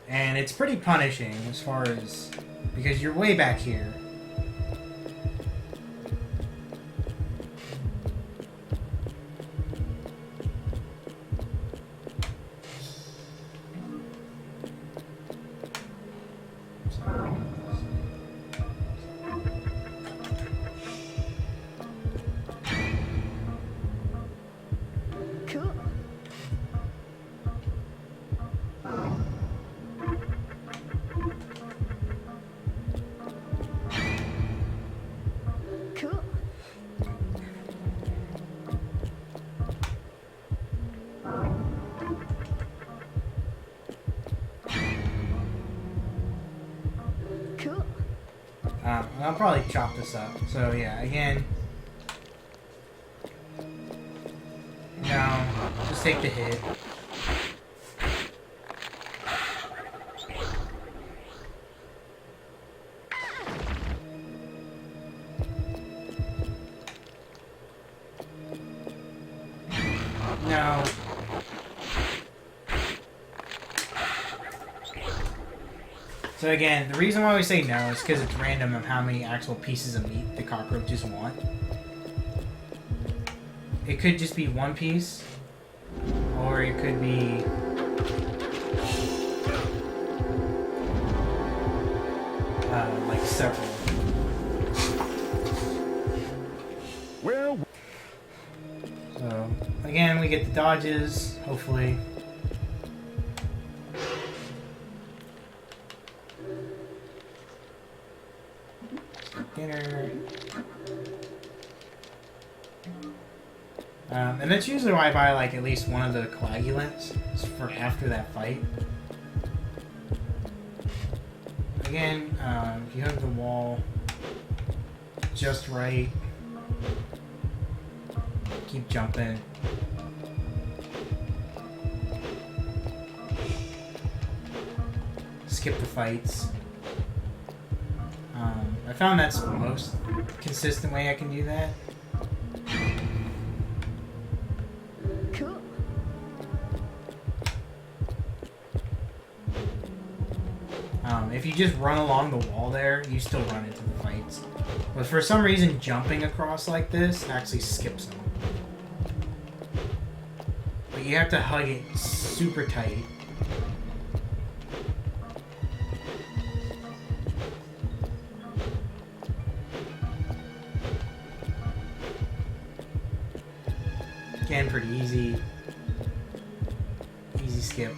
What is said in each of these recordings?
And it's pretty punishing as far as... because you're way back here. I'll probably chop this up. So yeah, again, no, just take the hit. No. So again, the reason why we say no is because it's random of how many actual pieces of meat the cockroaches want. It could just be one piece, or it could be like several. Well, So again, we get the dodges, hopefully. Dinner. And that's usually why I buy like at least one of the coagulants for after that fight. Again, if you hug the wall just right, keep jumping. Skip the fights. I found that's the most consistent way I can do that. Cool. If you just run along the wall there, you still run into the fights. But for some reason, jumping across like this actually skips them. But you have to hug it super tight. Again, pretty easy. Easy skip.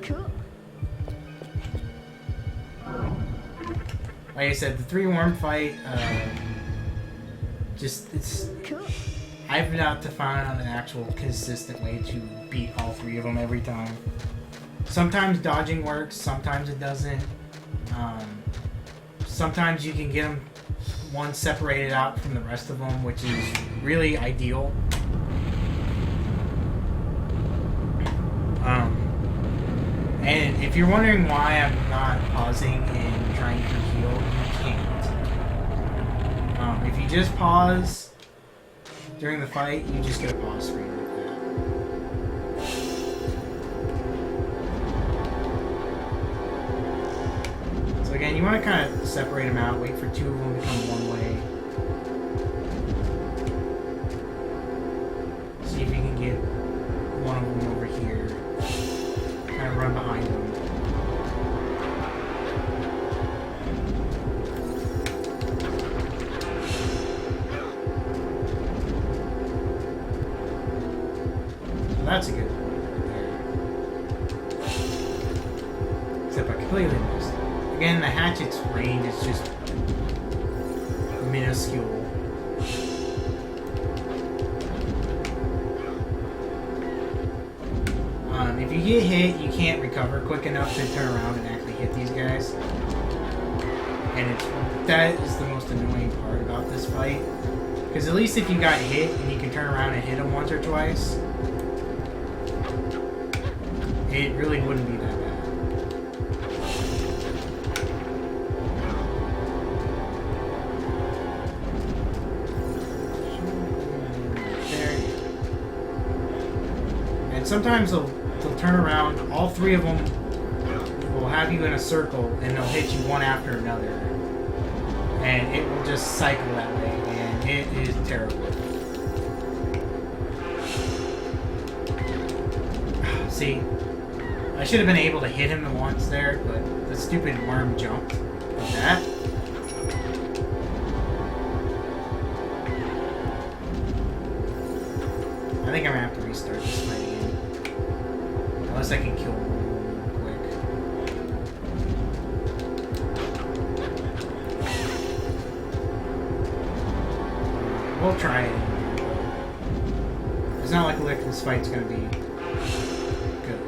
Cool. Like I said, the 3 worm fight, it's... Cool. I've not found an actual consistent way to beat all 3 of them every time. Sometimes dodging works, sometimes it doesn't. Sometimes you can get them one separated out from the rest of them, which is really ideal. And if you're wondering why I'm not pausing and trying to heal, you can't. If you just pause during the fight, you just get a pause screen like that. So again, you want to kind of separate them out, wait for 2 of them to come one way. See if you can get one of them over here. Kind of run behind them. So that's a good one right there. Except I completely missed. Again, the hatchet's range is just minuscule. If you get hit, you can't recover quick enough to turn around and actually hit these guys. And that is the most annoying part about this fight. Because at least if you got hit and you can turn around and hit them once or twice, it really wouldn't be that bad. There you go. And sometimes they'll turn around, all three of them will have you in a circle, and they'll hit you one after another. And it will just cycle that way, and it is terrible. See, I should have been able to hit him once there, but the stupid worm jumped like that. I think I'm gonna have to restart this fight again. Unless I can kill him real quick. We'll try it. It's not like this fight's gonna be good.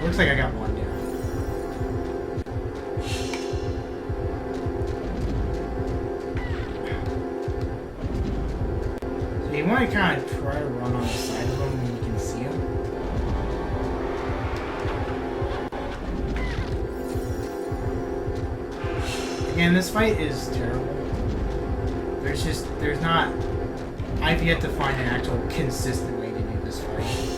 Looks like I got one down. So you want to kind of try to run on the side of them when you can see them. Again, this fight is terrible. There's not... I've yet to find an actual consistent way to do this fight.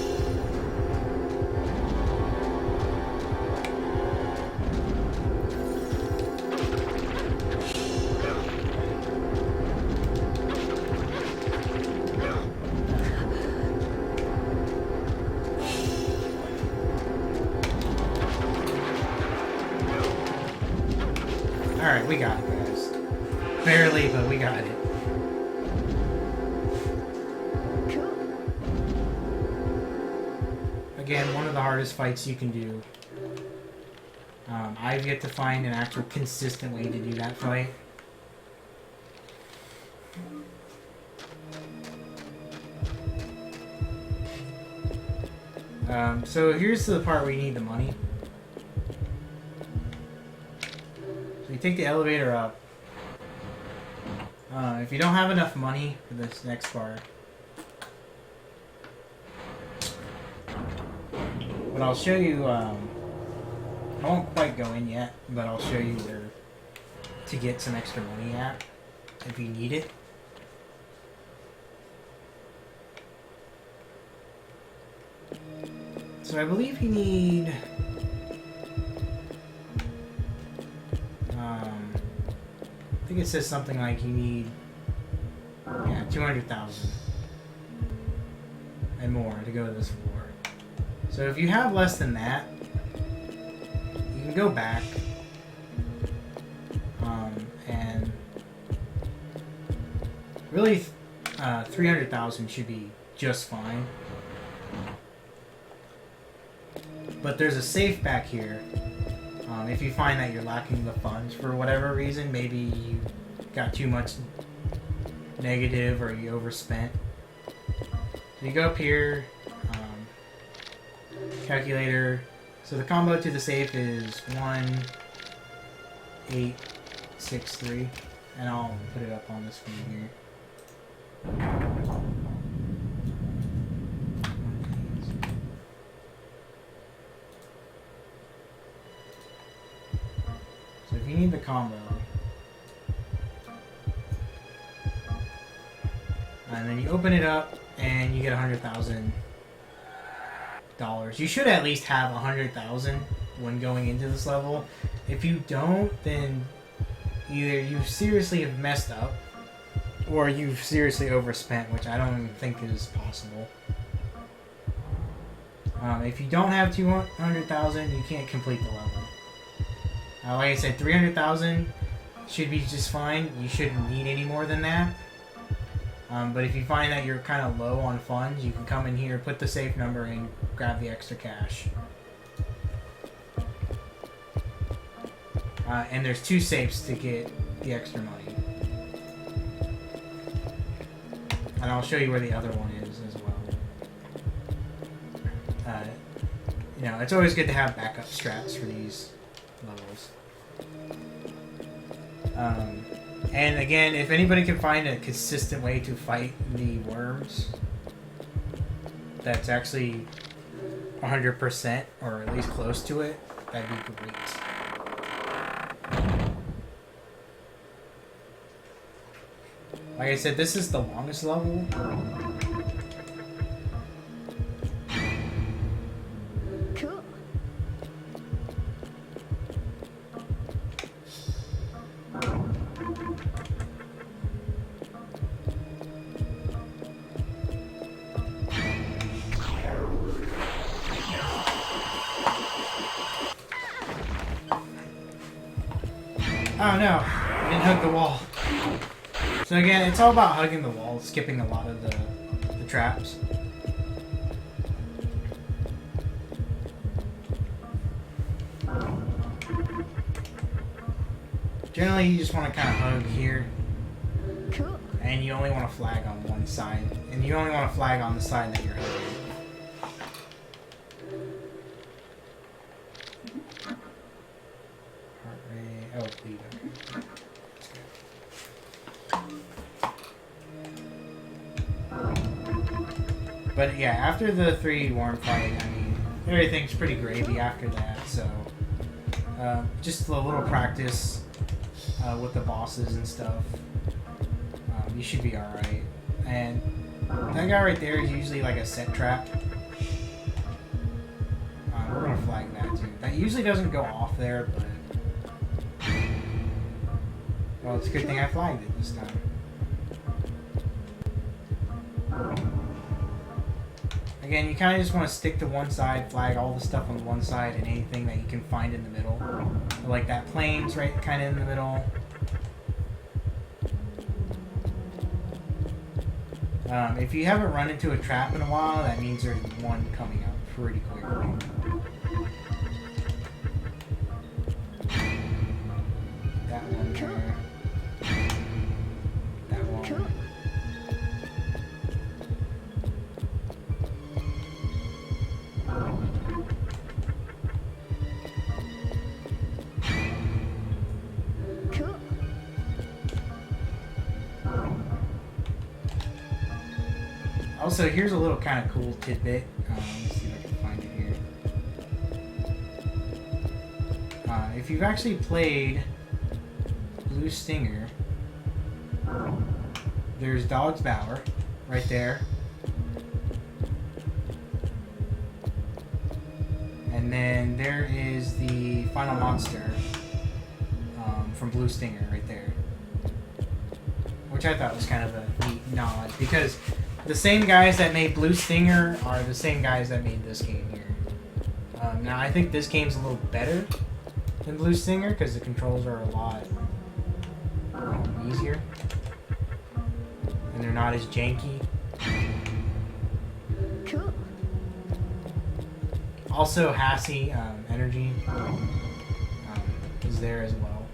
Alright, we got it, guys. Barely, but we got it. Again, one of the hardest fights you can do. I've yet to find an actual consistent way to do that fight. So here's the part where you need the money. So you take the elevator up. If you don't have enough money for this next part, but I'll show you, I won't quite go in yet, but I'll show you where to get some extra money at, if you need it. So I believe you need, I think it says something like you need, yeah, 200,000 and more to go to this floor. So if you have less than that, you can go back, and really 300,000 should be just fine. But there's a safe back here. If you find that you're lacking the funds for whatever reason, maybe you got too much negative or you overspent. So you go up here, calculator. So the combo to the safe is 1863, and I'll put it up on the screen here. So if you need the combo, and then you open it up and you get $100,000. You should at least have 100,000 when going into this level. If you don't, then either you seriously have messed up or you've seriously overspent, which I don't even think is possible. If you don't have 200,000, you can't complete the level. Like I said, 300,000 should be just fine. You shouldn't need any more than that. But if you find that you're kind of low on funds, you can come in here, put the safe number in, grab the extra cash. And there's 2 safes to get the extra money. And I'll show you where the other one is as well. You know, it's always good to have backup strats for these levels. And again, if anybody can find a consistent way to fight the worms that's actually 100% or at least close to it, that'd be great. Like I said, this is the longest level. Cool. Oh no, I didn't hug the wall. So again, it's all about hugging the wall, skipping a lot of the traps. Generally, you just want to kind of hug here, Cool. and you only want to flag on one side, and you only want to flag on the side that you're hugging. Heart rate, oh, bleed, okay. That's good. But yeah, after the 3 warm fight, I mean, everything's pretty gravy after that, so just a little practice with the bosses and stuff. You should be alright. And that guy right there is usually like a set trap. We're gonna flag that too. That usually doesn't go off there, but well, it's a good thing I flagged it this time. Again, you kind of just want to stick to one side, flag all the stuff on one side, and anything that you can find in the middle. Like that plane's right kind of in the middle. If you haven't run into a trap in a while, that means there's one coming up pretty quickly. That one there. That one. Cool. Cool. Also, here's a little kind of cool tidbit. Let's see if I can find it here. If you've actually played Blue Stinger, there's Dog's Bower right there. And then there is the final monster from Blue Stinger right there. Which I thought was kind of a neat nod, because the same guys that made Blue Stinger are the same guys that made this game here. Now, I think this game's a little better than Blue Stinger because the controls are a lot easier. And they're not as janky. Cool. Also, Hassie Energy is there as well.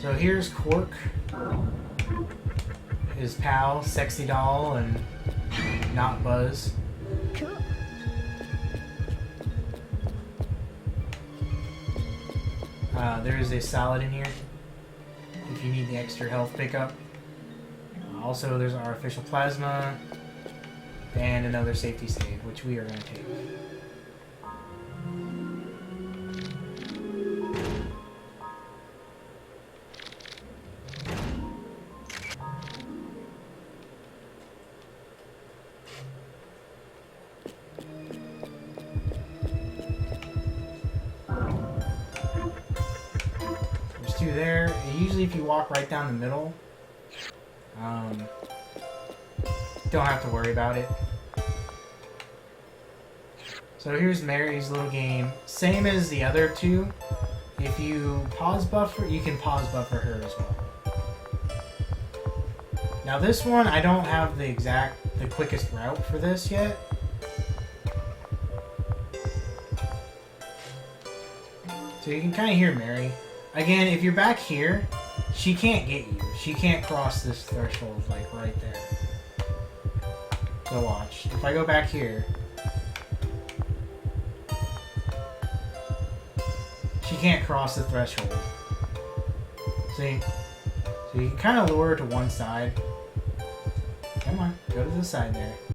So here's Quark, his pal, Sexy Doll, and Not Buzz. Cool. There is a salad in here if you need the extra health pickup. Also, there's artificial plasma and another safety save, which we are going to take. There's 2 there. Usually if you walk right down the middle, don't have to worry about it. So here's Mary's little game. Same as the other 2. If you pause buffer, you can pause buffer her as well. Now this one, I don't have the quickest route for this yet. So you can kind of hear Mary. Again, if you're back here, she can't get you. She can't cross this threshold, like, right there. So watch. If I go back here, she can't cross the threshold. See? So you can kind of lure her to one side. Come on, go to the side there.